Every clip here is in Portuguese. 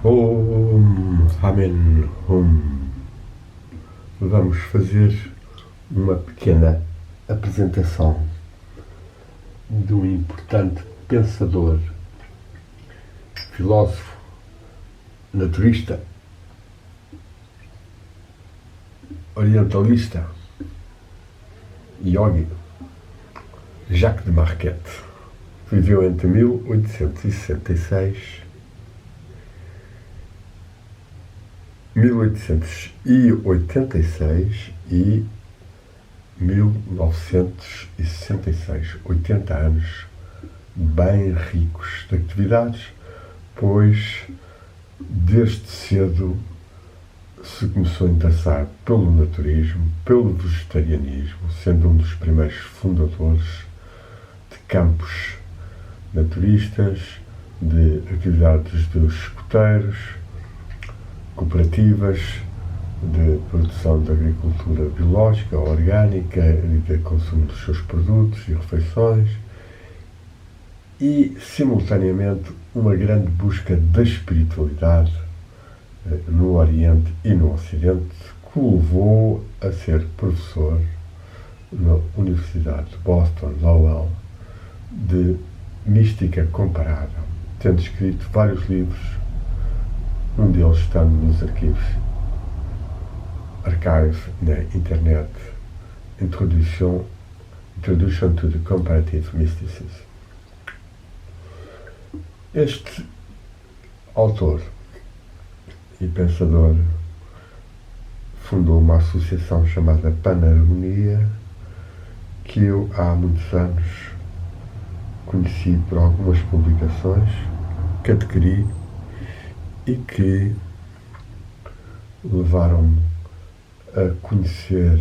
Om, Amen, Om. Vamos fazer uma pequena apresentação de um importante pensador, filósofo, naturista, orientalista, yogi, Jacques de Marquette. Viveu entre 1866 e 1966, 80 anos bem ricos de atividades, pois desde cedo se começou a interessar pelo naturismo, pelo vegetarianismo, sendo um dos primeiros fundadores de campos naturistas, de atividades dos escuteiros, cooperativas de produção de agricultura biológica, orgânica e de consumo dos seus produtos e refeições, e simultaneamente uma grande busca da espiritualidade no Oriente e no Ocidente, que o levou a ser professor na Universidade de Boston, Lowell, de mística comparada, tendo escrito vários livros, um deles está nos arquivos Archive na internet, Introduction to the Comparative Mysticism. Este autor e pensador fundou uma associação chamada Panharmonia, que eu há muitos anos conheci por algumas publicações que adquiri e que levaram-me a conhecer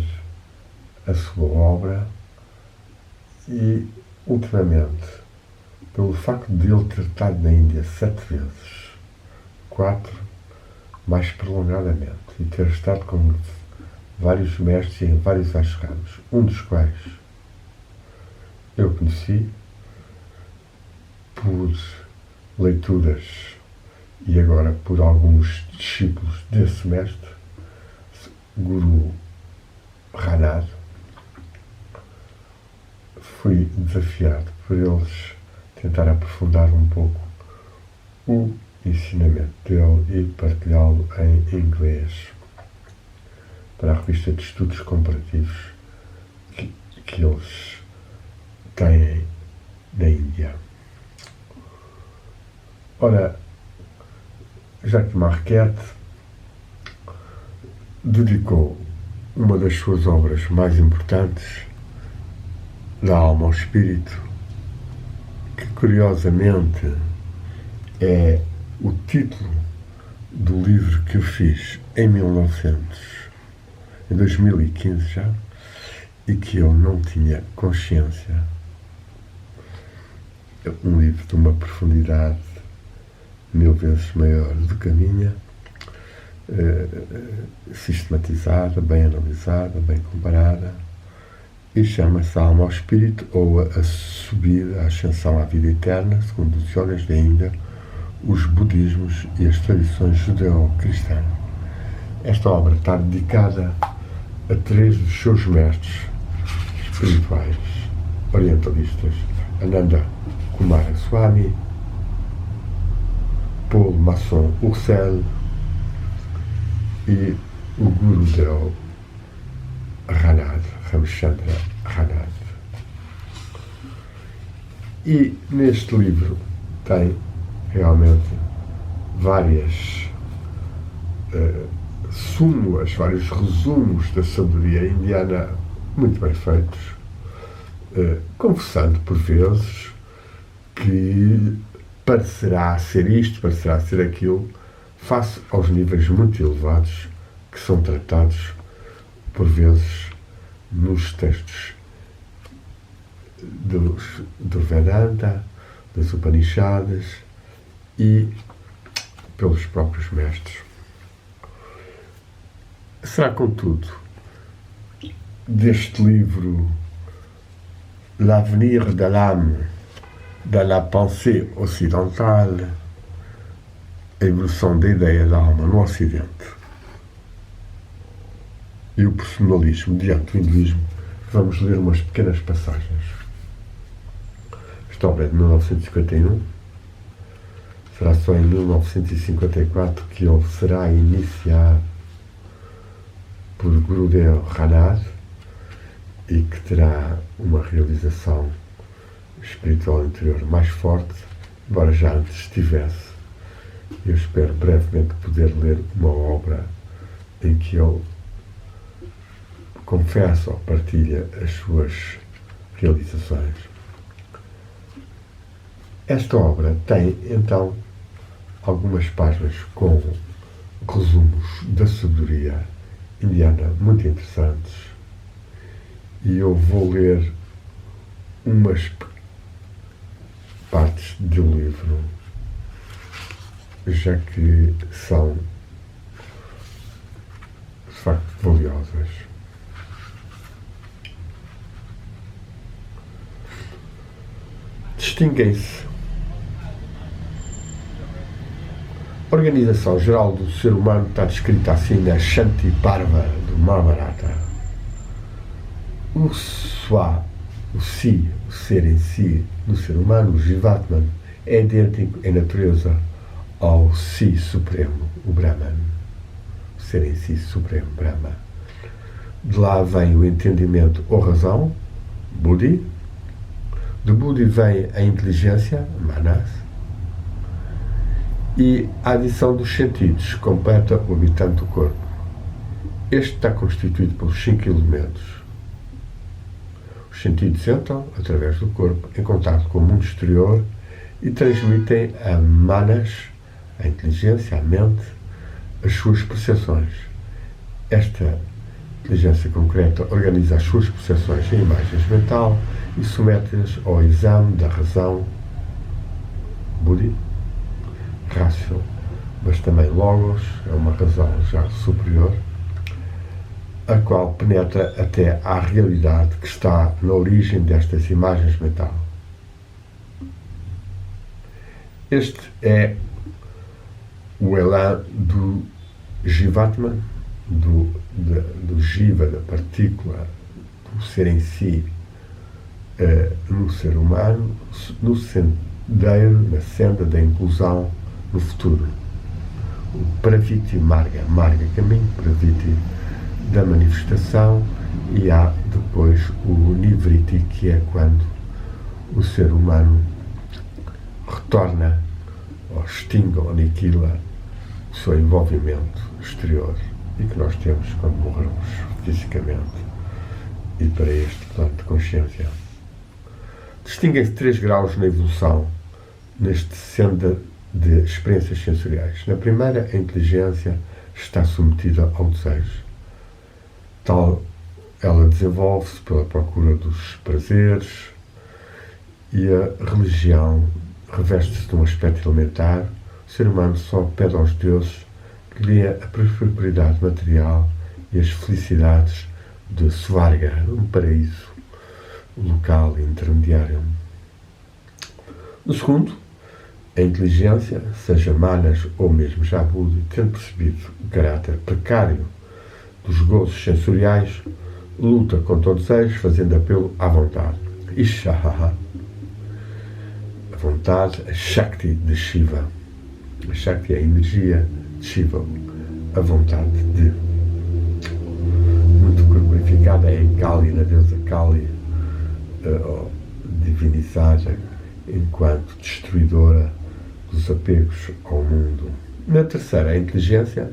a sua obra e, ultimamente, pelo facto de ele ter estado na Índia 7 vezes, 4 mais prolongadamente, e ter estado com vários mestres em vários ashrams, um dos quais eu conheci por leituras e agora por alguns discípulos desse mestre, Guru Ranad. Fui desafiado por eles tentar aprofundar um pouco o ensinamento dele e partilhá-lo em inglês para a revista de estudos comparativos que eles têm na Índia. Ora, Jacques de Marquette dedicou uma das suas obras mais importantes, Da Alma ao Espírito, que curiosamente é o título do livro que eu fiz em 2015 já, e que eu não tinha consciência. É um livro de uma profundidade 1000 vezes maior do que a minha, sistematizada, bem analisada, bem comparada, e chama-se A Alma ao Espírito, ou a Subida, a Ascensão à Vida Eterna, segundo os yogas da Índia, os budismos e as tradições judeo-cristãs. Esta obra está dedicada a 3 dos seus mestres espirituais orientalistas: Ananda Coomaraswamy, Paul Masson Ursel e o Gurudeo Ranad, Ramchandra Ranad. E neste livro tem realmente várias súmulas, vários resumos da sabedoria indiana muito bem feitos, confessando por vezes que parecerá ser isto, parecerá ser aquilo, face aos níveis muito elevados que são tratados por vezes nos textos do Vedanta, das Upanishads e pelos próprios mestres. Será, contudo, deste livro L'avenir de l'âme dans la pensée occidentale a evolução da ideia da alma no Ocidente e o personalismo diante do hinduísmo, vamos ler umas pequenas passagens. Esta obra é de 1951. Será só em 1954 que ele será iniciado por Gurudev Ranad e que terá uma realização espiritual interior mais forte, embora já antes estivesse. Eu espero brevemente poder ler uma obra em que ele confessa ou partilha as suas realizações. Esta obra tem, então, algumas páginas com resumos da sabedoria indiana muito interessantes, e eu vou ler umas partes do livro, já que são de facto valiosas. Distinguem-se a organização geral do ser humano, está descrita assim na Shanti Parva do Mahabharata. O Swa, o Si, o ser em si, no ser humano, o Jivatman, é idêntico em natureza ao Si Supremo, o Brahman. O ser em si supremo, Brahma. De lá vem o entendimento ou razão, Buddhi. Do Buddhi vem a inteligência, Manas. E a adição dos sentidos completa o habitante do corpo. Este está constituído pelos 5 elementos. Os sentidos entram, através do corpo, em contato com o mundo exterior e transmitem a Manas, a inteligência, a mente, as suas percepções. Esta inteligência concreta organiza as suas percepções em imagens mental e submete-as ao exame da razão, Buddhi, Rácio, mas também Logos, é uma razão já superior, a qual penetra até à realidade que está na origem destas imagens mentais. Este é o elan do Jivatma, do Jiva, da partícula, do ser em si, no ser humano, no sendeiro, na senda da inclusão no futuro. O Praviti Marga, Marga caminho, Praviti da manifestação, e há depois o Nivriti, que é quando o ser humano retorna ou extingue ou aniquila o seu envolvimento exterior e que nós temos quando morremos fisicamente e para este plano de consciência. Distinguem-se 3 graus na evolução neste senda de experiências sensoriais. Na primeira, a inteligência está submetida ao desejo. Tal, ela desenvolve-se pela procura dos prazeres, e a religião reveste-se de um aspecto elementar. O ser humano só pede aos deuses que lhe dê a prosperidade material e as felicidades de Svarga, um paraíso local e intermediário. No segundo, a inteligência, seja Manas ou mesmo já Buddhi, tendo percebido o caráter precário dos gozos sensoriais, luta contra o desejo, fazendo apelo à vontade. Ishaha, a vontade, a Shakti de Shiva. A Shakti é a energia de Shiva, a vontade de. Muito glorificada é Kali, na deusa Kali, divinizada enquanto destruidora dos apegos ao mundo. Na terceira, a inteligência,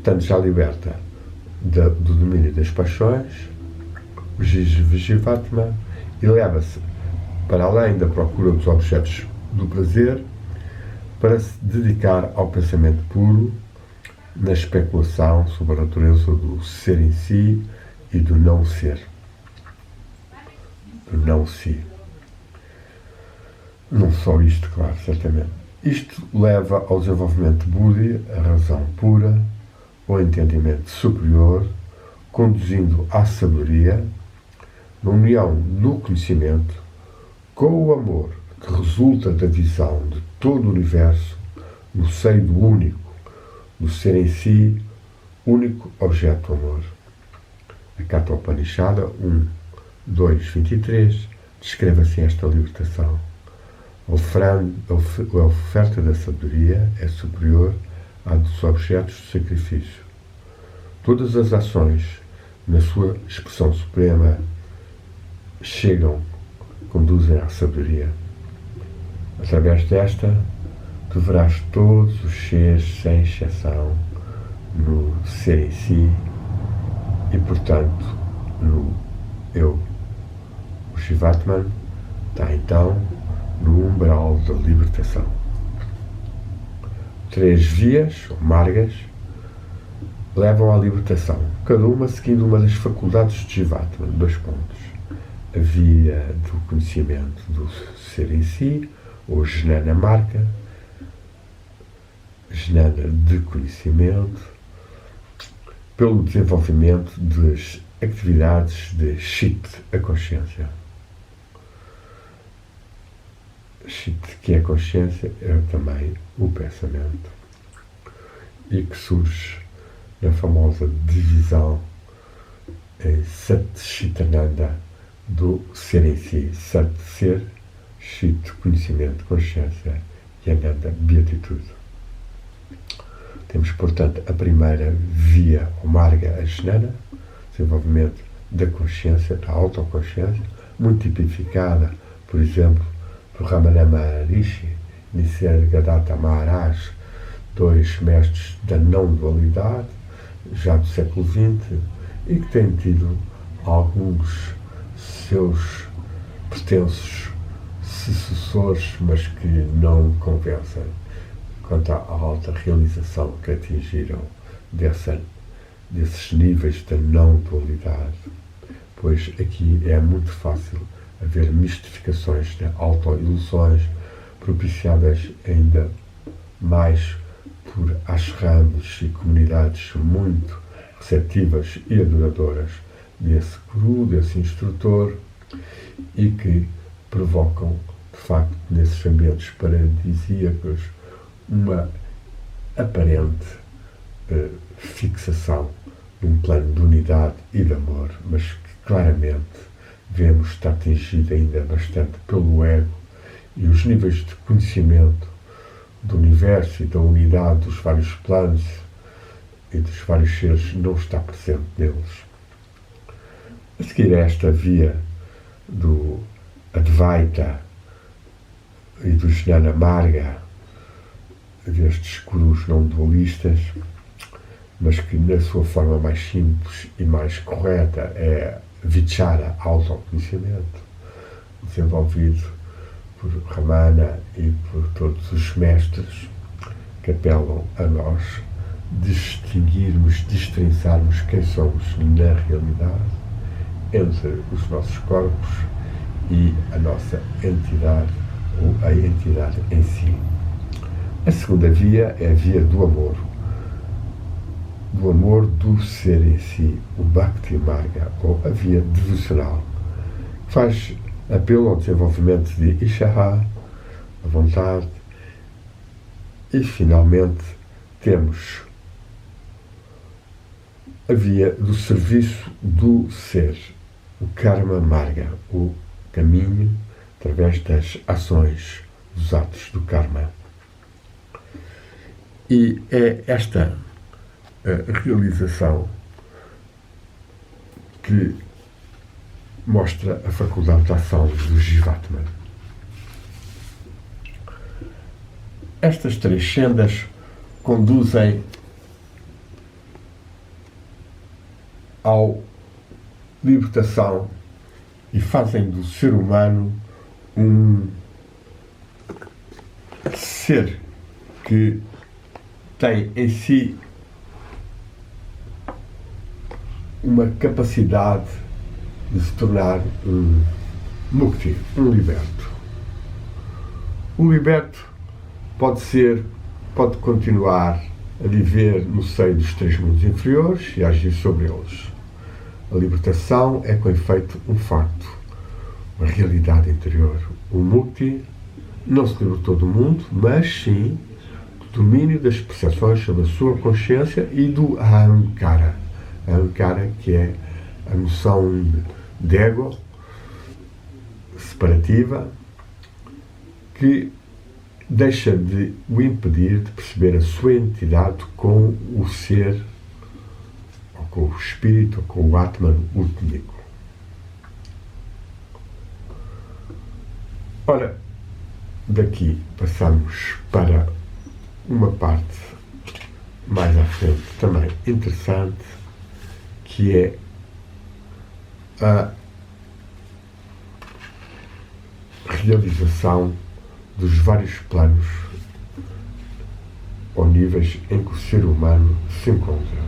tanto já liberta do domínio das paixões, o Jivatma, e leva-se para além da procura dos objetos do prazer para se dedicar ao pensamento puro, na especulação sobre a natureza do ser em si e do não ser. Do não si. Não só isto, claro, certamente. Isto leva ao desenvolvimento de Buddhi, a razão pura, o entendimento superior, conduzindo à sabedoria, na união do conhecimento com o amor que resulta da visão de todo o universo no seio do único, do ser em si, único objeto do amor. A Katha Upanishada 1.2.23 descreve assim esta libertação. A oferta da sabedoria é superior à dos objetos de sacrifício. Todas as ações, na sua expressão suprema, conduzem à sabedoria. Através desta, tu verás todos os seres, sem exceção, no ser em si e, portanto, no eu. O Shivatman está, então, no umbral da libertação. 3 vias, ou margas, levam à libertação, cada uma seguindo uma das faculdades de Jivatman. 2 pontos. A via do conhecimento do ser em si, ou Jnana Marga, Jnana de conhecimento, pelo desenvolvimento das atividades de Chit, a consciência. Chit, que é a consciência, é também o pensamento, e que surge na famosa divisão em Sat Chitananda do ser em si. Sat, ser, Chit, conhecimento, consciência, e Ananda, beatitude. Temos, portanto, a primeira via, ou marga, a Jnana, desenvolvimento da consciência, da autoconsciência, muito tipificada, por exemplo, por Ramana Maharishi, Nisargadatta Maharaj, 2 mestres da não-dualidade, já do século XX, e que têm tido alguns seus pretensos sucessores, mas que não convencem quanto à alta realização que atingiram desses níveis da não-dualidade, pois aqui é muito fácil haver mistificações de auto-ilusões propiciadas ainda mais por ashrams e comunidades muito receptivas e adoradoras desse guru, desse instrutor, e que provocam, de facto, nesses ambientes paradisíacos, uma aparente fixação num plano de unidade e de amor, mas que claramente vemos estar atingido ainda bastante pelo ego e os níveis de conhecimento do universo e da unidade dos vários planos e dos vários seres não está presente neles. A seguir a esta via do Advaita e do Jnana Marga, destes gurus não dualistas, mas que na sua forma mais simples e mais correta é Vichara, autoconhecimento, desenvolvido por Ramana e por todos os mestres que apelam a nós distinguirmos, destrinçarmos quem somos na realidade entre os nossos corpos e a nossa entidade, ou a entidade em si. A segunda via é a via do amor do ser em si, o Bhakti Marga, ou a via devocional, que faz apelo ao desenvolvimento de Ishaha, a vontade, e finalmente temos a via do serviço do ser, o Karma Marga, o caminho através das ações, dos atos do Karma. E é esta a realização que mostra a faculdade de ação do Jivatman. Estas 3 sendas conduzem à libertação e fazem do ser humano um ser que tem em si uma capacidade de se tornar um mukti, um liberto. O liberto pode continuar a viver no seio dos 3 mundos inferiores e agir sobre eles. A libertação é, com efeito, um facto, uma realidade interior. O mukti não se libertou do mundo, mas sim domínio das percepções sobre a sua consciência e do Ahamkara. Ahamkara, que é a noção de ego separativa, que deixa de o impedir de perceber a sua entidade com o ser, ou com o espírito, ou com o Atman único. Ora, daqui passamos para uma parte mais à frente também interessante, que é a realização dos vários planos ou níveis em que o ser humano se encontra.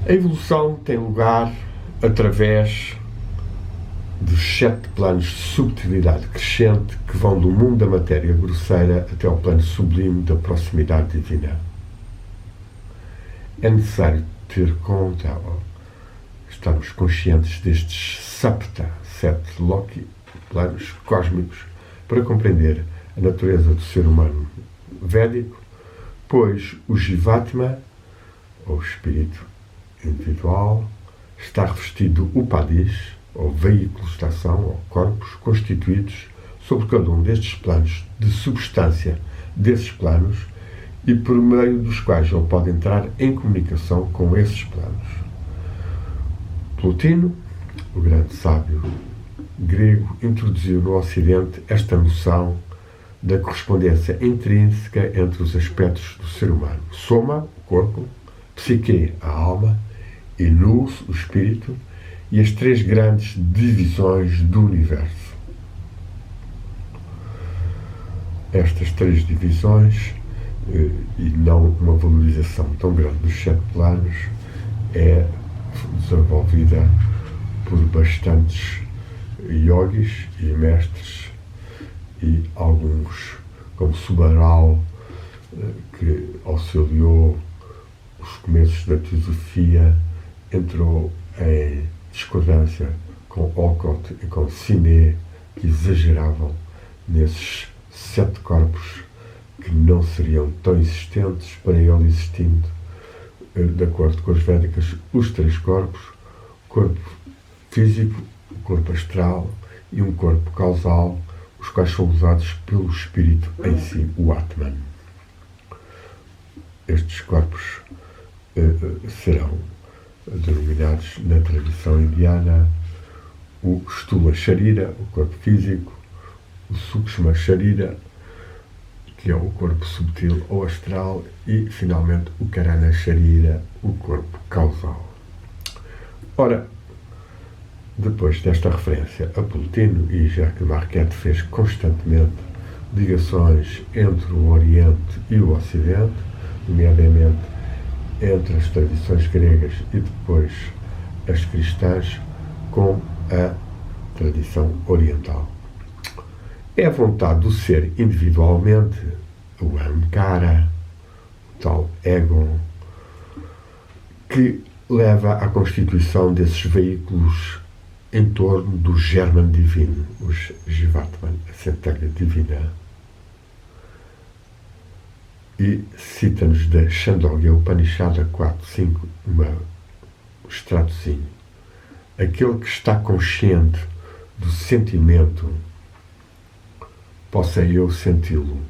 A evolução tem lugar através dos 7 planos de subtilidade crescente que vão do mundo da matéria grosseira até ao plano sublime da proximidade divina. É necessário ter conta, estarmos conscientes destes sapta, 7 Loki, planos cósmicos, para compreender a natureza do ser humano védico, pois o Jivatma, ou espírito individual, está revestido de upadis, ou veículos de ação, ou corpos constituídos sobre cada um destes planos de substância desses planos e por meio dos quais ele pode entrar em comunicação com esses planos. Plotino, o grande sábio grego, introduziu no Ocidente esta noção da correspondência intrínseca entre os aspectos do ser humano. Soma, o corpo, psique, a alma, e nous, o espírito, e as 3 grandes divisões do universo. Estas 3 divisões, e não uma valorização tão grande dos 7 planos, é desenvolvida por bastantes yogis e mestres, e alguns, como Subaral, que auxiliou os começos da teosofia, entrou em discordância com Olcott e com Siné, que exageravam nesses 7 corpos que não seriam tão existentes, para ele existindo, de acordo com as Védicas, os 3 corpos: o corpo físico, o corpo astral e um corpo causal, os quais são usados pelo espírito em si, o Atman. Estes corpos serão denominados na tradição indiana o Stula Sharira, o corpo físico, o Sukshma Sharira, que é o corpo subtil ou astral, e finalmente o Karana Sharira, o corpo causal. Ora, depois desta referência a Plotino, e já que Marquette fez constantemente ligações entre o Oriente e o Ocidente, nomeadamente entre as tradições gregas e depois as cristãs com a tradição oriental. É a vontade do ser individualmente, o Ahamkara, o tal ego, que leva à constituição desses veículos em torno do germen divino, os Jivatman, a centelha divina. E cita-nos da Chandogya Upanishad 4.5 um extratozinho. Aquele que está consciente do sentimento, possa eu senti-lo.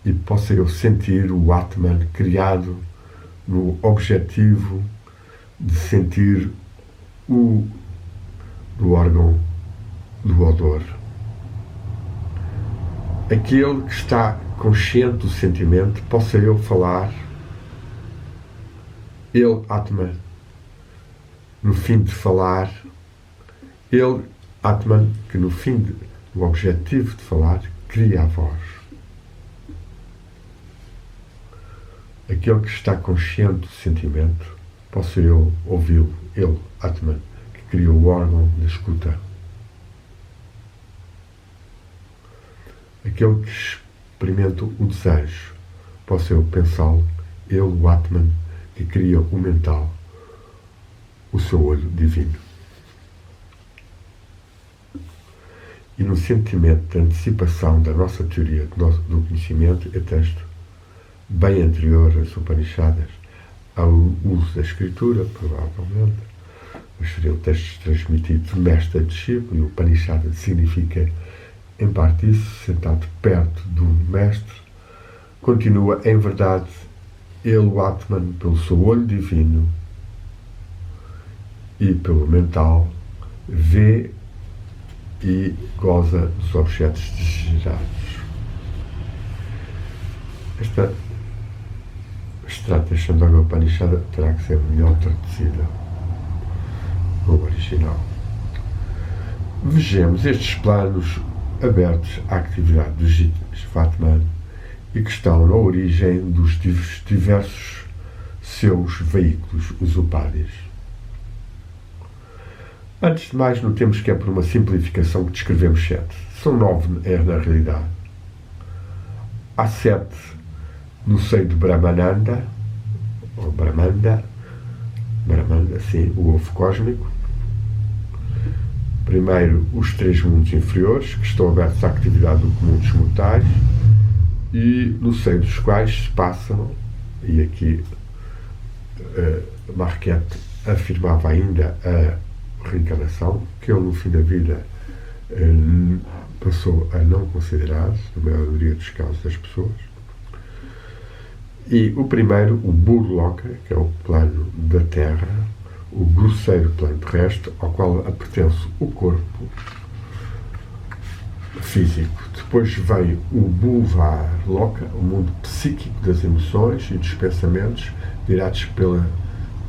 E possa eu sentir o Atman criado no objetivo de sentir o órgão do odor. Aquele que está consciente do sentimento, possa eu falar, ele, Atman, no fim de falar, ele, Atman, que no fim do objetivo de falar, cria a voz. Aquele que está consciente do sentimento, possa eu ouvi-lo, ele, Atman, que cria o órgão da escuta. Aquele que experimenta o desejo, possa eu pensá-lo, ele, o Atman, que cria o mental. o seu olho divino. E no sentimento de antecipação da nossa teoria do conhecimento, é texto bem anterior às Upanishadas, ao uso da escritura, provavelmente, mas seriam textos transmitidos de mestre a discípulo, e o Upanishada significa, em parte isso, sentado perto do mestre, continua, em verdade, ele, o Atman, pelo seu olho divino e pelo mental, vê e goza dos objetos desejados. Esta extrato da Chandogya Upanishada terá que ser melhor traduzida no original. Vejamos estes planos abertos à atividade dos Jivatman e que estão na origem dos diversos seus veículos, os upadis. Antes de mais, notemos que é por uma simplificação que descrevemos 7. São 9 na realidade. Há 7 no seio de Brahmananda, ou Brahmanda, sim, o ovo cósmico. Primeiro, os 3 mundos inferiores, que estão abertos à atividade do comum dos mortais, e no seio dos quais se passam, e aqui Marquette afirmava ainda a reencarnação, que ele no fim da vida passou a não considerar, na maioria dos casos das pessoas. E o primeiro, o Burloka, que é o plano da Terra, o grosseiro plano terrestre, ao qual pertence o corpo físico. Depois vem o Bhuvar Loka, o mundo psíquico das emoções e dos pensamentos, virados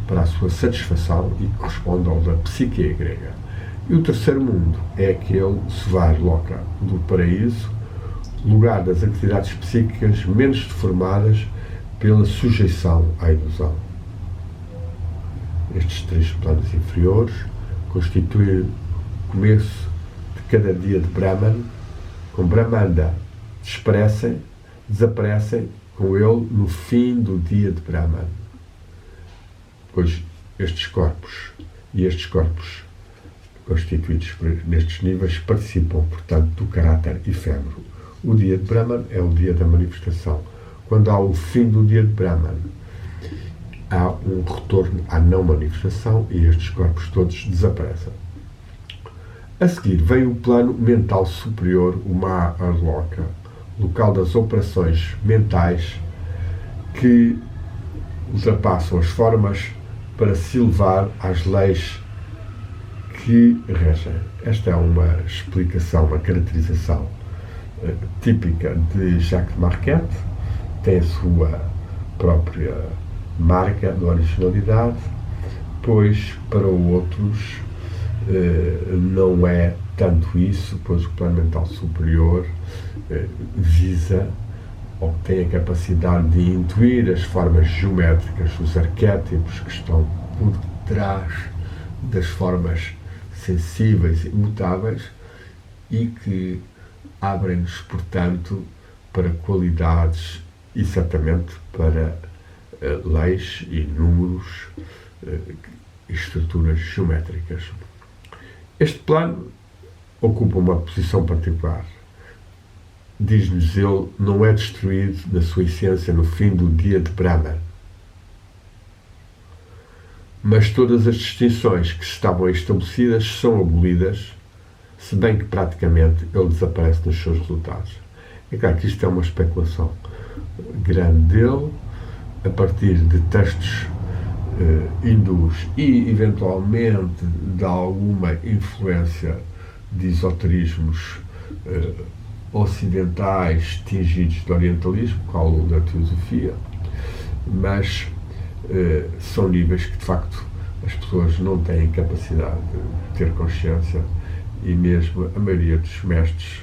para a sua satisfação e que corresponde ao da psique grega. E o terceiro mundo é aquele Svar Loka, do paraíso, lugar das atividades psíquicas menos deformadas pela sujeição à ilusão. Estes 3 planos inferiores constituem o começo de cada dia de Brahman, com Brahmanda desaparecem com ele no fim do dia de Brahman. Pois estes corpos constituídos nestes níveis participam, portanto, do caráter efêmero. O dia de Brahman é o dia da manifestação. Quando há o fim do dia de Brahman, há um retorno à não manifestação e estes corpos todos desaparecem. A seguir vem o plano mental superior, o Maharloka, local das operações mentais que ultrapassam as formas para se elevar às leis que regem. Esta é uma explicação, uma caracterização típica de Jacques Marquette, tem a sua própria marca de originalidade, pois para outros não é tanto isso, pois o plano mental superior visa ou tem a capacidade de intuir as formas geométricas, os arquétipos que estão por trás das formas sensíveis e mutáveis e que abrem-nos, portanto, para qualidades e certamente para leis e números e estruturas geométricas. Este plano ocupa uma posição particular. Diz-nos ele, não é destruído na sua essência no fim do dia de Brahman. Mas todas as distinções que estavam estabelecidas são abolidas, se bem que praticamente ele desaparece nos seus resultados. É claro que isto é uma especulação grande dele, a partir de textos hindus e, eventualmente, de alguma influência de esoterismos ocidentais tingidos de orientalismo, qual o da teosofia, mas são níveis que, de facto, as pessoas não têm capacidade de ter consciência e mesmo a maioria dos mestres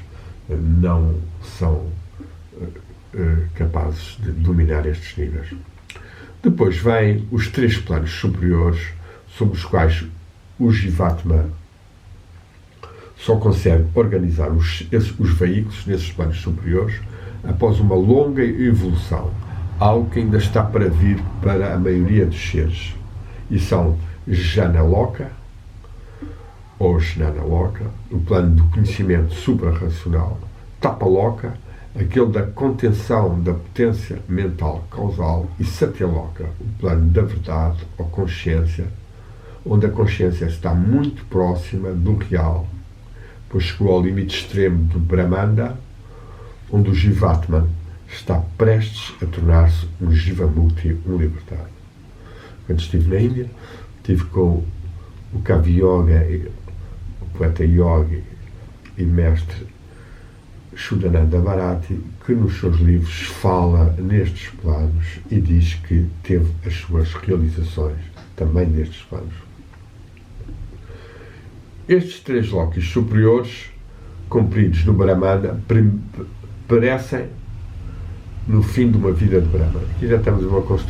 não são capazes de dominar estes níveis. Depois vêm os 3 planos superiores, sobre os quais o Jivatma só consegue organizar os veículos nesses planos superiores após uma longa evolução, algo que ainda está para vir para a maioria dos seres. E são Jnana Loka, ou Jnana Loka, o plano do conhecimento suprarracional. Tapa Loka, aquele da contenção da potência mental causal. E Satya Loka, o plano da verdade ou consciência, onde a consciência está muito próxima do real, pois chegou ao limite extremo do Brahmanda, onde o Jivatman está prestes a tornar-se um Jivamukti, um libertado. Quando estive na Índia, estive com o Kavi Yoga, o poeta yogi e mestre Shuddhananda Bharati, que nos seus livros fala nestes planos e diz que teve as suas realizações também nestes planos. Estes 3 lokis superiores, compridos no Brahmana, parecem no fim de uma vida de Brahma. Aqui já estamos numa coisa,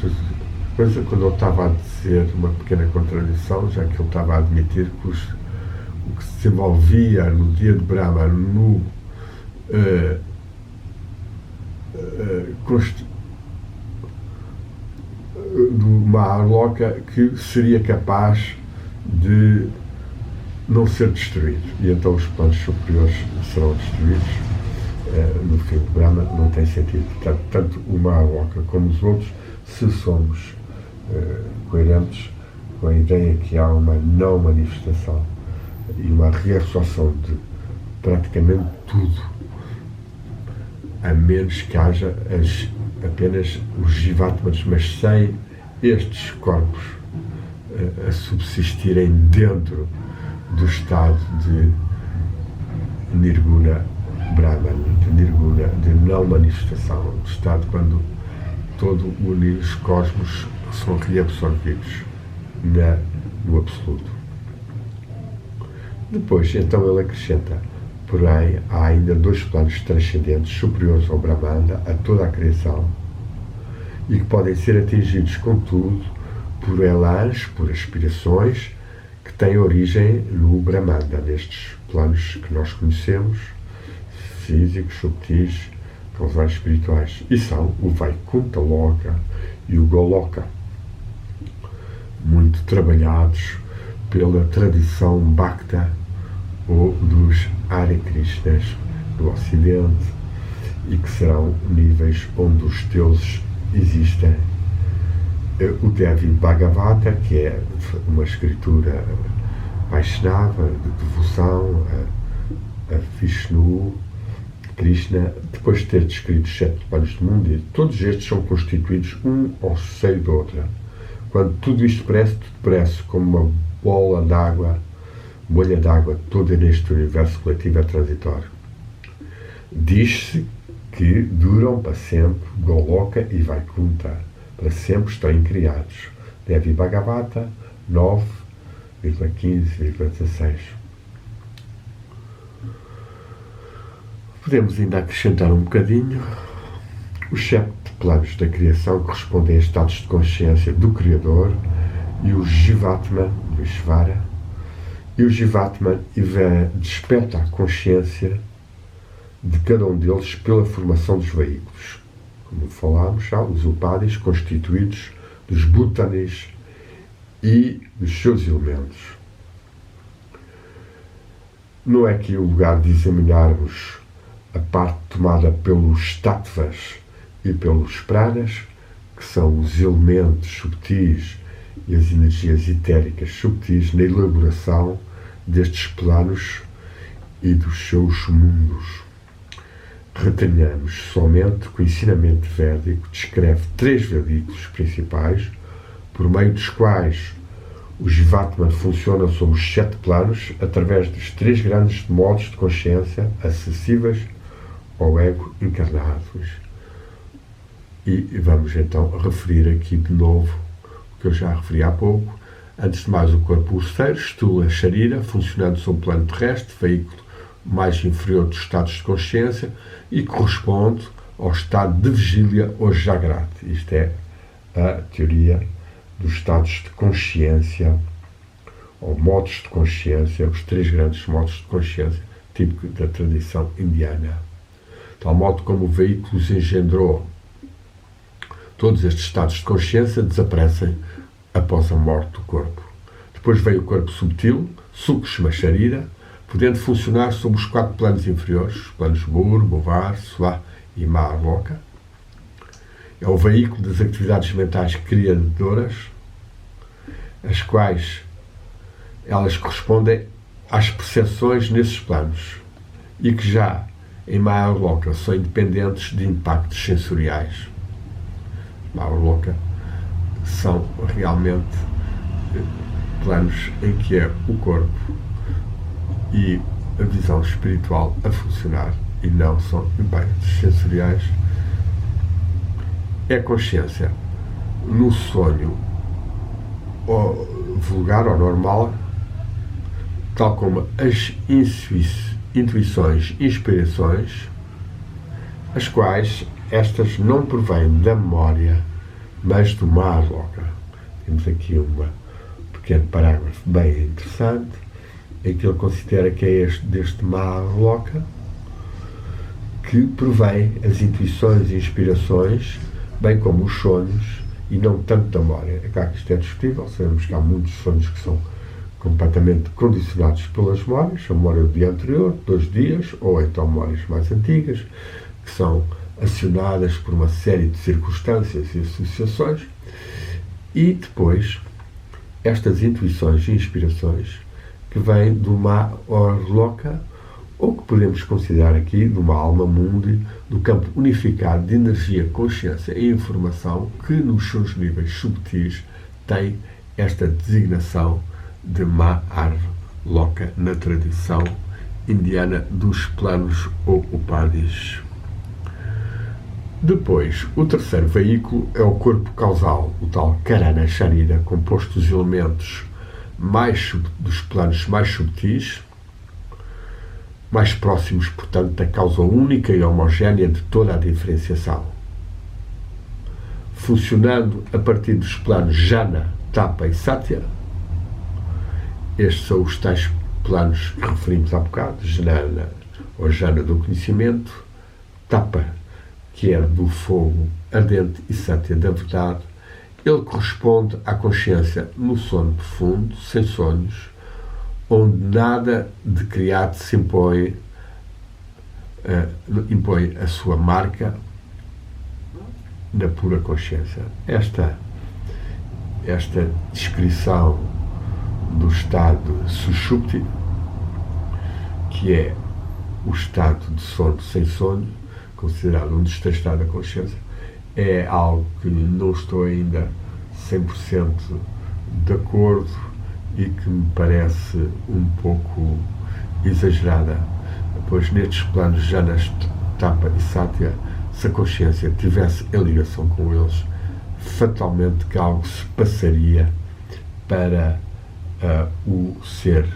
quando ele estava a dizer uma pequena contradição, já que ele estava a admitir que o que se desenvolvia no dia de Brahma no do Mahaloka, que seria capaz de não ser destruído, e então os planos superiores serão destruídos no fim de Brahma. Não tem sentido. Tanto o Mahaloka como os outros, se somos coerentes com a ideia que há uma não manifestação e uma reabsorção de praticamente tudo, a menos que haja apenas os Jivatmas, mas sem estes corpos a subsistirem dentro do estado de Nirguna Brahman, de Nirguna, de não manifestação, do estado quando todo os cosmos são reabsorvidos no absoluto. Depois, então, ele acrescenta: porém, há ainda 2 planos transcendentes superiores ao Brahmanda, a toda a criação, e que podem ser atingidos, contudo, por elãs, por aspirações, que têm origem no Brahmanda, nestes planos que nós conhecemos, físicos, subtis, causais espirituais, e são o Vaikuntha Loka e o Goloka, muito trabalhados pela tradição Bhakta ou dos Hare Krishnas do Ocidente, e que serão níveis onde os deuses existem. O Devi Bhagavata, que é uma escritura Vaishnava, de devoção a Vishnu, Krishna, depois de ter descrito os 7 planos do mundo, e todos estes são constituídos um ao seio do outro. Quando tudo isto parece como uma bolha d'água, toda neste universo coletivo é transitório. Diz-se que duram para sempre Goloka e Vaikuntha, para sempre estão incriados. Devi Bhagavata 9,15,16. Podemos ainda acrescentar um bocadinho. Os 7 planos da criação correspondem a estados de consciência do Criador, e o Jivatman, do Ishvara, e o Jivatman desperta a consciência de cada um deles pela formação dos veículos. Como falámos já, os Upadis, constituídos dos Bhutanis e dos seus elementos. Não é aqui o lugar de examinarmos a parte tomada pelos Tattvas e pelos Pranas, que são os elementos subtis e as energias etéricas subtis, na elaboração destes planos e dos seus mundos. Retenhamos somente que o ensinamento védico descreve 3 veículos principais, por meio dos quais os Jivatman funcionam sobre os 7 planos, através dos 3 grandes modos de consciência acessíveis ao ego encarnado. E vamos então referir aqui de novo o que eu já referi há pouco. Antes de mais, o corpo grosseiro, Stula Sharira, funcionando sobre o plano terrestre, veículo mais inferior dos estados de consciência, e corresponde ao estado de vigília ou Jagrat. Isto é a teoria dos estados de consciência, ou modos de consciência, os 3 grandes modos de consciência, típico da tradição indiana. Tal modo como o veículo os engendrou. Todos estes estados de consciência desaparecem após a morte do corpo. Depois vem o corpo subtil, Sukshma Sharira, podendo funcionar sobre os 4 planos inferiores, os planos Bur, Bhuvar, Swa e Mahaloka. É o veículo das atividades mentais criadoras, as quais elas correspondem às percepções nesses planos e que já em Mahaloka são independentes de impactos sensoriais. Mahaloka são realmente planos em que é o corpo e a visão espiritual a funcionar e não são impactos sensoriais. É consciência no sonho vulgar ou normal, tal como as intuições e inspirações, as quais estas não provêm da memória, mas do Mahaloka. Temos aqui um pequeno parágrafo bem interessante, em que ele considera que é deste Mahaloka que provém as intuições e inspirações, bem como os sonhos, e não tanto da memória. É claro que isto é discutível, sabemos que há muitos sonhos que são completamente condicionados pelas memórias, a memória do dia anterior, 2 dias, ou então memórias mais antigas, que são acionadas por uma série de circunstâncias e associações, e depois estas intuições e inspirações que vêm de uma Mahaloka, ou que podemos considerar aqui de uma alma mundi, do campo unificado de energia, consciência e informação, que nos seus níveis subtis tem esta designação de Mahaloka na tradição indiana dos planos ou upadis. Depois, o terceiro veículo é o corpo causal, o tal Karana Sharira, composto dos elementos dos planos mais subtis, mais próximos, portanto, da causa única e homogénea de toda a diferenciação. Funcionando a partir dos planos Jhana, Tapa e Satya, estes são os tais planos que referimos há bocado, Jnana, ou Jhana do conhecimento, Tapa, que é do fogo ardente, e Satya da verdade. Ele corresponde à consciência no sono profundo, sem sonhos, onde nada de criado se impõe a sua marca na pura consciência. Esta descrição do estado Sushupti, que é o estado de sono sem sonho, considerado um dos 3 estados da consciência, é algo que não estou ainda 100% de acordo e que me parece um pouco exagerada, pois nestes planos Jhana, Tapa e Satya, se a consciência tivesse em ligação com eles, fatalmente que algo se passaria para o ser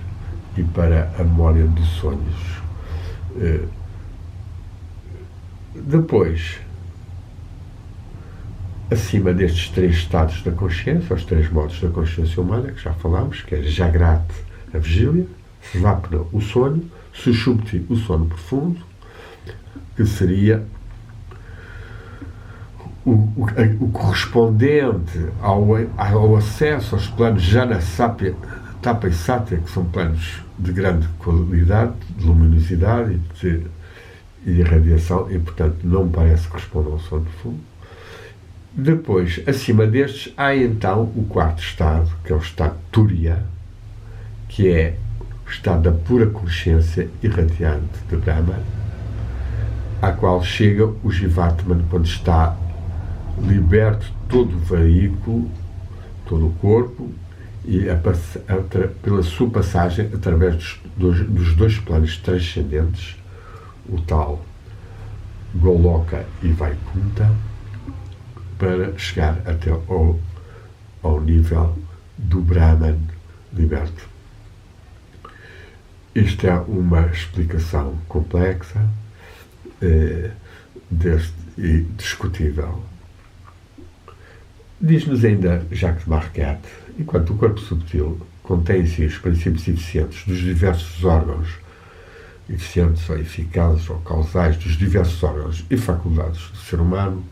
e para a memória dos sonhos. Depois, acima destes 3 estados da consciência, os 3 modos da consciência humana, que já falámos, que é Jagrat, a vigília, Svapna, o sonho, Sushupti, o sono profundo, que seria o correspondente ao acesso aos planos Jhana, Tapa e Satya, que são planos de grande qualidade, de luminosidade e de irradiação, e portanto não parece corresponder ao sono profundo. Depois, acima destes, há então o 4º estado, que é o estado Turiya, que é o estado da pura consciência irradiante de Brahman, à qual chega o Jivatman quando está liberto de todo o veículo, todo o corpo, e pela sua passagem através dos 2 planos transcendentes, o tal Goloka e Vaikunta, para chegar até ao nível do Brahman liberto. Isto é uma explicação complexa e discutível. Diz-nos ainda Jacques de Marquette, enquanto o corpo subtil contém em si os princípios eficientes dos diversos órgãos, eficientes ou eficazes ou causais dos diversos órgãos e faculdades do ser humano,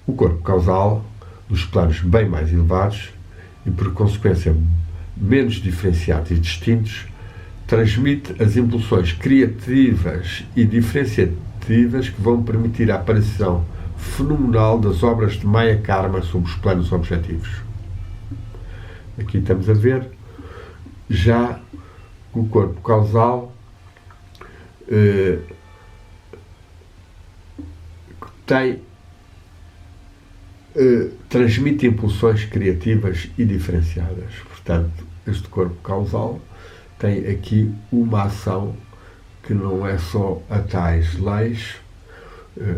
o corpo causal, dos planos bem mais elevados e, por consequência, menos diferenciados e distintos, transmite as impulsões criativas e diferenciativas que vão permitir a aparição fenomenal das obras de Maya Karma sobre os planos objetivos. Aqui estamos a ver já o corpo causal transmite impulsões criativas e diferenciadas. Portanto, este corpo causal tem aqui uma ação que não é só a tais leis,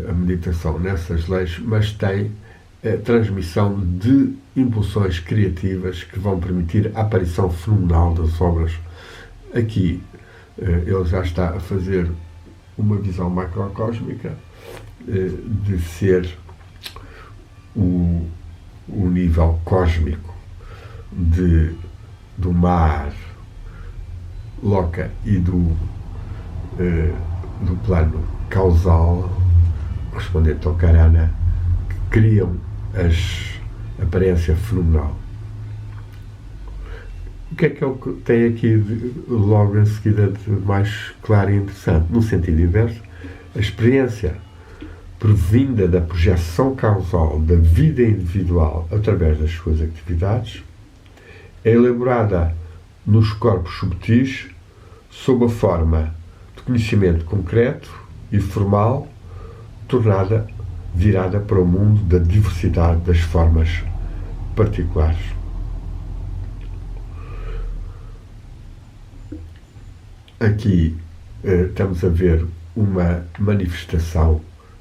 a meditação nessas leis, mas tem a transmissão de impulsões criativas que vão permitir a aparição fenomenal das obras. Aqui ele já está a fazer uma visão macrocósmica de ser o nível cósmico do mar, Loka, e do plano causal, correspondente ao Karana, que criam a aparência fenomenal. O que é o que tem aqui logo em seguida de mais claro e interessante? No sentido inverso, a experiência provinda da projeção causal da vida individual através das suas atividades é elaborada nos corpos subtis sob a forma de conhecimento concreto e formal, virada para o mundo da diversidade das formas particulares. Aqui estamos a ver uma manifestação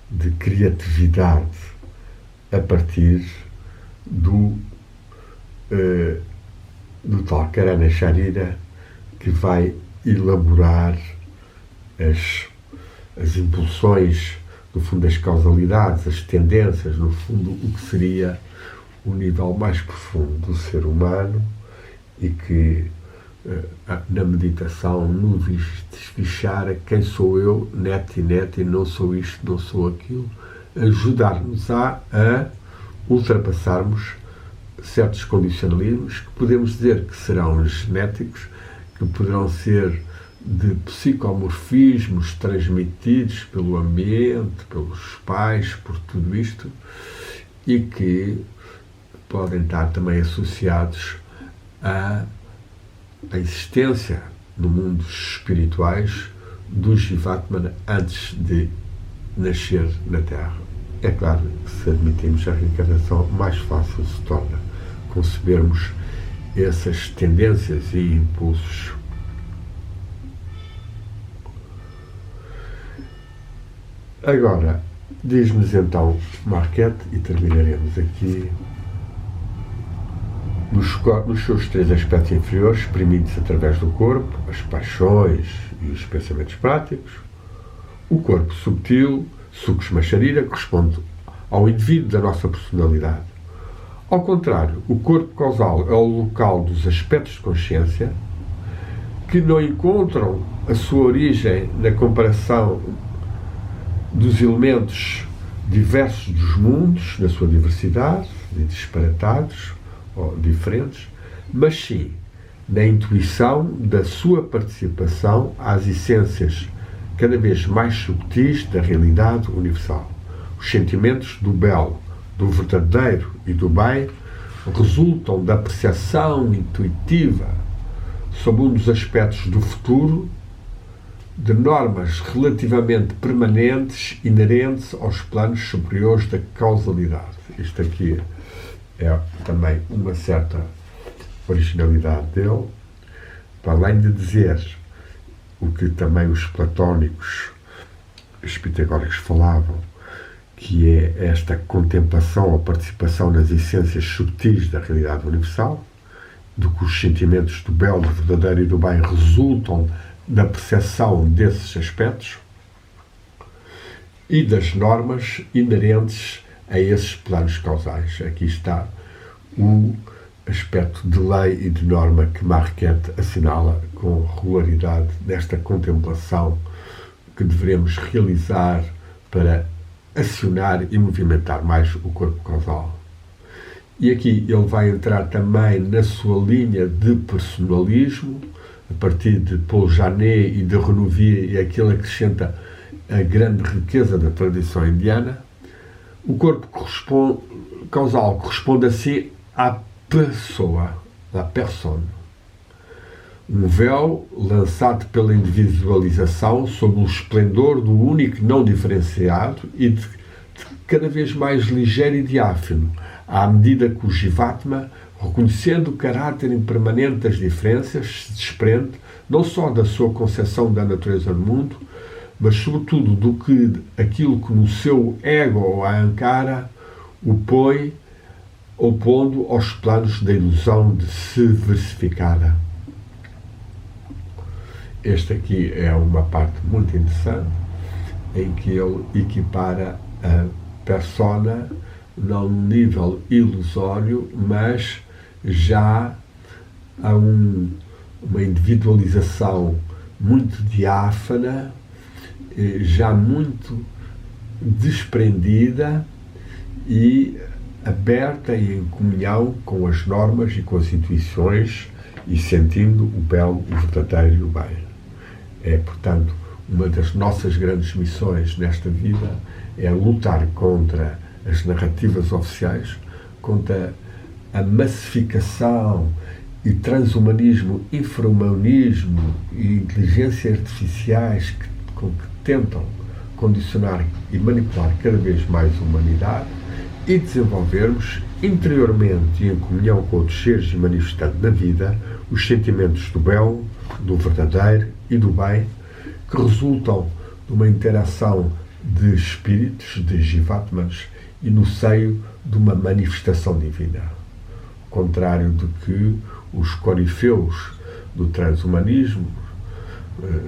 de criatividade a partir do tal Karana Sharira, que vai elaborar as impulsões, no fundo, as causalidades, as tendências, no fundo, o que seria o nível mais profundo do ser humano e que, na meditação, nos desfichar a quem sou eu, e não sou isto, não sou aquilo, ajudar-nos a ultrapassarmos certos condicionalismos que podemos dizer que serão genéticos, que poderão ser de psicomorfismos transmitidos pelo ambiente, pelos pais, por tudo isto, e que podem estar também associados à existência no mundos espirituais do Jivatmana antes de nascer na Terra. É claro que, se admitimos a reencarnação, mais fácil se torna concebermos essas tendências e impulsos. Agora, diz-nos então Marquette, e terminaremos aqui, nos seus três aspectos inferiores, exprimindo-se através do corpo, as paixões e os pensamentos práticos, o corpo subtil, Sukshma Sharira, corresponde ao indivíduo da nossa personalidade. Ao contrário, o corpo causal é o local dos aspectos de consciência que não encontram a sua origem na comparação dos elementos diversos dos mundos, na sua diversidade, de disparatados ou diferentes, mas sim na intuição da sua participação às essências cada vez mais subtis da realidade universal. Os sentimentos do belo, do verdadeiro e do bem resultam da percepção intuitiva sobre um dos aspectos do futuro, de normas relativamente permanentes inerentes aos planos superiores da causalidade. Isto aqui é também uma certa originalidade dele, para além de dizer o que também os platónicos, os pitagóricos falavam, que é esta contemplação ou participação nas essências subtis da realidade universal, do que os sentimentos do belo, do verdadeiro e do bem resultam da percepção desses aspectos e das normas inerentes a esses planos causais. Aqui está o aspecto de lei e de norma que Marquette assinala com regularidade nesta contemplação que devemos realizar para acionar e movimentar mais o corpo causal. E aqui ele vai entrar também na sua linha de personalismo, a partir de Paul Janet e de Renouvier, e aquilo acrescenta a grande riqueza da tradição indiana. O corpo causal corresponde assim à pessoa, à persona. Um véu lançado pela individualização sob o esplendor do único não diferenciado e de cada vez mais ligeiro e diáfano, à medida que o Jivatma, reconhecendo o caráter impermanente das diferenças, se desprende não só da sua concepção da natureza do mundo, mas sobretudo do que aquilo que no seu ego ou ahankara o põe opondo aos planos da ilusão de se versificada. Esta aqui é uma parte muito interessante, em que ele equipara a persona não num nível ilusório, mas já há uma individualização muito diáfana, já muito desprendida e aberta e em comunhão com as normas e com as intuições e sentindo o belo, o verdadeiro e o bem. É, portanto, uma das nossas grandes missões nesta vida é lutar contra as narrativas oficiais, contra a massificação e transhumanismo, infrahumanismo e inteligência artificiais com que tentam condicionar e manipular cada vez mais a humanidade, e desenvolvermos interiormente e em comunhão com outros seres e manifestando na vida os sentimentos do belo, do verdadeiro e do bem, que resultam de uma interação de espíritos, de Jivatmas, e no seio de uma manifestação divina. Ao contrário do que os corifeus do transhumanismo,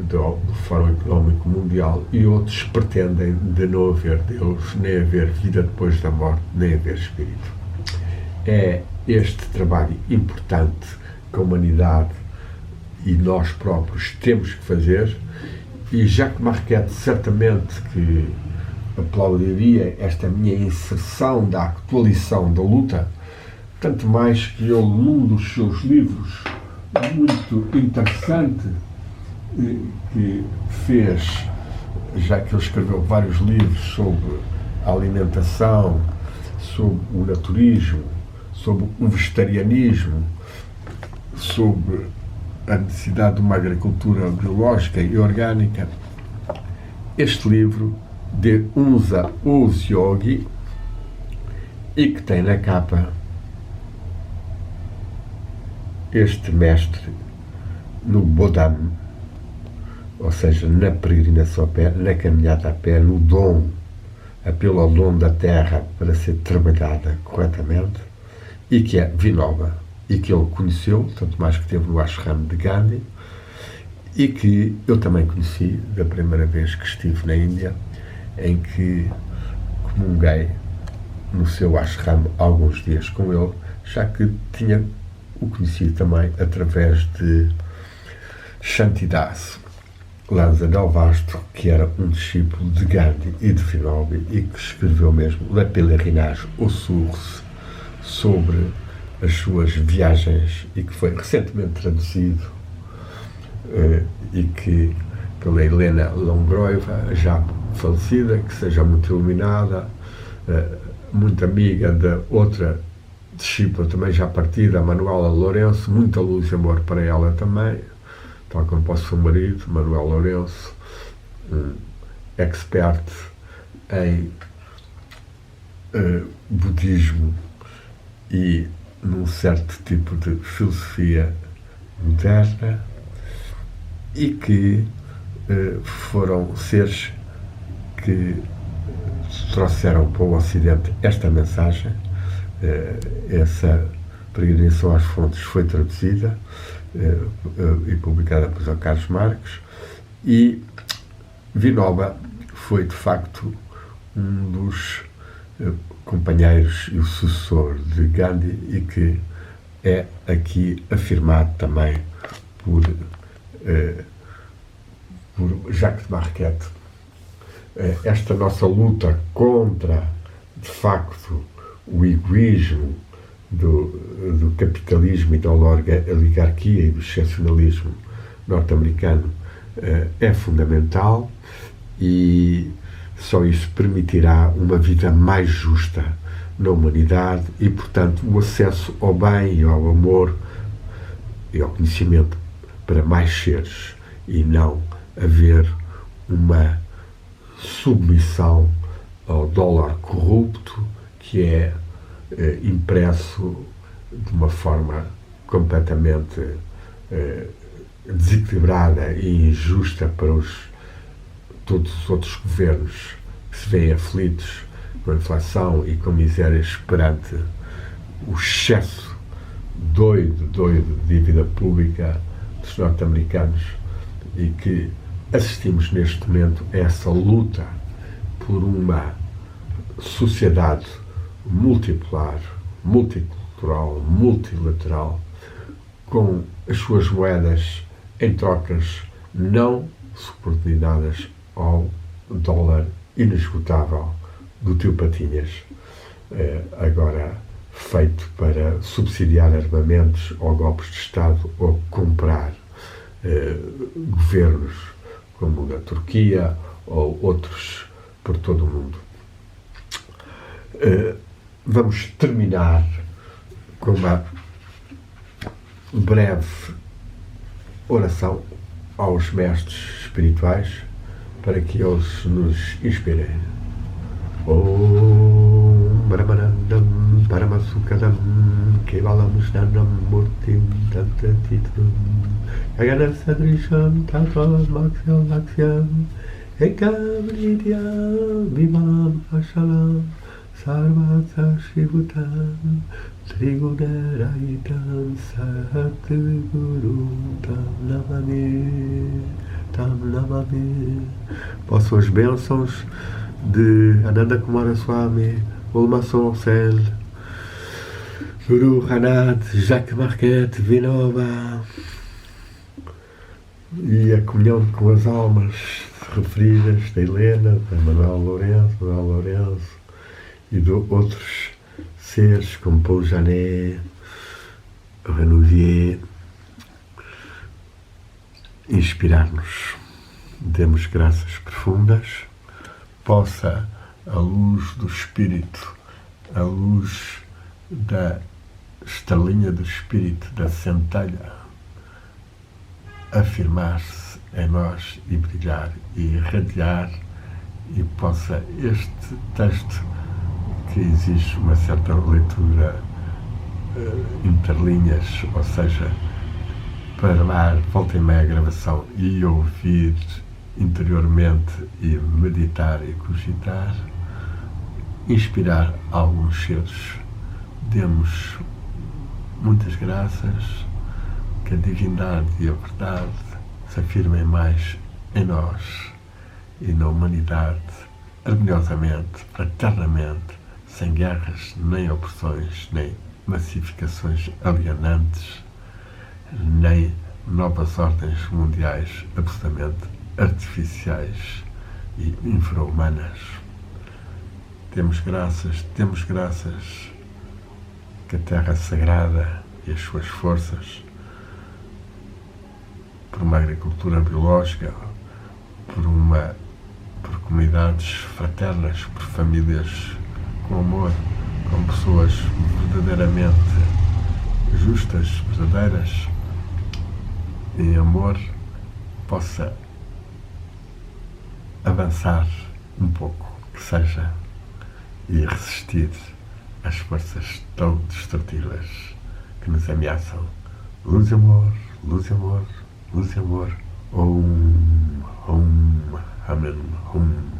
do Fórum Económico Mundial e outros pretendem de não haver Deus, nem haver vida depois da morte, nem haver espírito. É este trabalho importante que a humanidade e nós próprios temos que fazer, e Jacques Marquette certamente que aplaudiria esta minha inserção da atualização da luta, tanto mais que ele, num dos seus livros muito interessante, que fez, já que ele escreveu vários livros sobre a alimentação, sobre o naturismo, sobre o vegetarianismo, sobre a necessidade de uma agricultura biológica e orgânica. Este livro de Unza Os Yogi, e que tem na capa este mestre no Bodham, ou seja, na peregrinação a pé, na caminhada a pé, no dom, apelo ao dom da terra para ser trabalhada corretamente, e que é Vinoba, e que ele conheceu, tanto mais que esteve no ashram de Gandhi, e que eu também conheci da primeira vez que estive na Índia, em que comunguei no seu ashram alguns dias com ele, já que tinha o conhecido também através de Shantidas Lanza del Vasto, que era um discípulo de Gandhi e de Vinoba, e que escreveu mesmo La Pèlerinage aux Sources sobre as suas viagens, e que foi recentemente traduzido, e que pela Helena Longroiva, já falecida, que seja muito iluminada, muito amiga da outra discípula também já partida, a Manuela Lourenço, muita luz e amor para ela também, tal como para o seu marido, Manuel Lourenço, expert em budismo e num certo tipo de filosofia moderna, e que foram seres que trouxeram para o Ocidente esta mensagem. Essa peregrinação às fontes foi traduzida e publicada por João Carlos Marques, e Vinoba foi de facto um dos companheiros e o sucessor de Gandhi, e que é aqui afirmado também por Jacques Marquette. Esta nossa luta contra, de facto, o egoísmo do capitalismo e da oligarquia e do excepcionalismo norte-americano é fundamental, e só isso permitirá uma vida mais justa na humanidade e, portanto, o acesso ao bem e ao amor e ao conhecimento para mais seres, e não haver uma submissão ao dólar corrupto que é impresso de uma forma completamente desequilibrada e injusta para todos os outros governos que se veem aflitos com a inflação e com misérias perante o excesso doido de dívida pública dos norte-americanos, e que assistimos neste momento a essa luta por uma sociedade multipolar, multicultural, multilateral, com as suas moedas em trocas não subordinadas ao dólar inesgotável do tio Patinhas, agora feito para subsidiar armamentos ou golpes de Estado ou comprar governos como na Turquia ou outros por todo o mundo. Vamos terminar com uma breve oração aos mestres espirituais para que eles nos inspirem. Om Brahmanandam Paramasukadam Kevalam Shnanam Murtim Tantatitrum Yaganasadrisham Tatvalam Maksyam Laksyam Ekam Nityam Vimalam Ashalam Sarvata Shivutam Trigunarayitam Satguru Tam Namami. Possam as bênçãos de Ananda Kumara Swami, Ulma Soncel, Guru Ranat, Jacques Marquette, Vinova, e a comunhão com as almas referidas da Helena, da Manuel Lourenço e de outros seres como Paul Janet, Renouvier, inspirar-nos. Demos graças profundas. Possa a luz do Espírito, a luz da estrelinha do Espírito, da centelha, afirmar-se em nós e brilhar e irradiar, e possa este texto, que exige uma certa leitura interlinhas, ou seja, parar, volta e meia a gravação e ouvir interiormente e meditar e cogitar, inspirar alguns seres. Demos muitas graças, que a divindade e a verdade se afirmem mais em nós e na humanidade, harmoniosamente, fraternamente, sem guerras, nem opressões, nem massificações alienantes, nem novas ordens mundiais absolutamente artificiais e infra-humanas. Temos graças que a Terra Sagrada e as suas forças, por uma agricultura biológica, por comunidades fraternas, por famílias com amor, com pessoas verdadeiramente justas, verdadeiras, em amor, possa avançar um pouco, que seja, e resistir às forças tão destrutivas que nos ameaçam. Luz e amor, luz e amor, luz e amor. Om, Om, Amen, Om.